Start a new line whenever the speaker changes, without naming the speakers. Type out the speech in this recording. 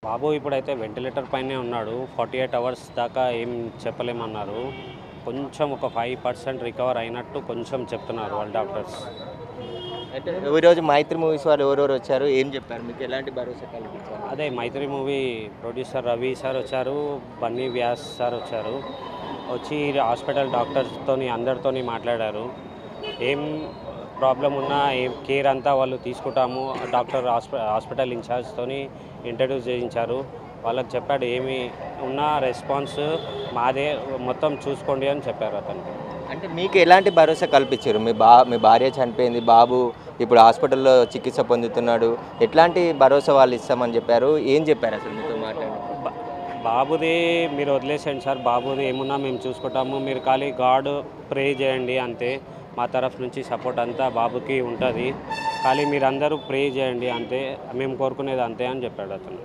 బాబు ఇప్పుడైతే వెంటిలేటర్ పైనే ఉన్నాడు. 48 అవర్స్ దాకా ఏం చెప్పలేమన్నారు. కొంచెం ఒక 5% రికవర్ అయినట్టు కొంచెం చెప్తున్నారు వాళ్ళ డాక్టర్స్.
అయితే ఈరోజు 'మైత్రి' మూవీస్ వాళ్ళు ఎవరెవరు వచ్చారు? ఏం చెప్పారు? మీకు ఎలాంటి భరోసా కల్పించారు?
అదే 'మైత్రి' మూవీ ప్రొడ్యూసర్ రవి సార్ వచ్చారు, బన్నీ వ్యాస్ సార్ వచ్చారు. వచ్చి హాస్పిటల్ డాక్టర్స్‌తోని అందరితోని మాట్లాడారు. ఏం ప్రాబ్లమ్ ఉన్నా ఏం కేర్ అంతా వాళ్ళు తీసుకుంటాము. డాక్టర్ హాస్పిటల్ ఇన్ఛార్జ్‌తోని ఇంట్రడ్యూస్ చేయించారు. వాళ్ళకి చెప్పాడు ఏమి ఉన్నా రెస్పాన్స్ మాదే, మొత్తం చూసుకోండి అని చెప్పారు అతను.
అంటే మీకు ఎలాంటి భరోసా కల్పించారు? మీ భార్య చనిపోయింది. బాబు ఇప్పుడు హాస్పిటల్‌లో చికిత్స పొందుతున్నాడు. ఎట్లాంటి భరోసా వాళ్ళు ఇస్తామని చెప్పారు? ఏం చెప్పారు అసలు మీతో మాట్లాడినప్పుడు?
బ బాబుది మీరు వదిలేసేయండి సార్. బాబుది ఏమున్నా మేము చూసుకుంటాము. మీరు ఖాళీ గాడ్ ప్రే చేయండి అంతే. మా తరఫు నుంచి సపోర్ట్ అంతా బాబుకి ఉంటది. ఖాళీ మీరందరూ ప్రే చేయండి అంతే. మేము కోరుకునేది అంతే అని చెప్పాడు అతను.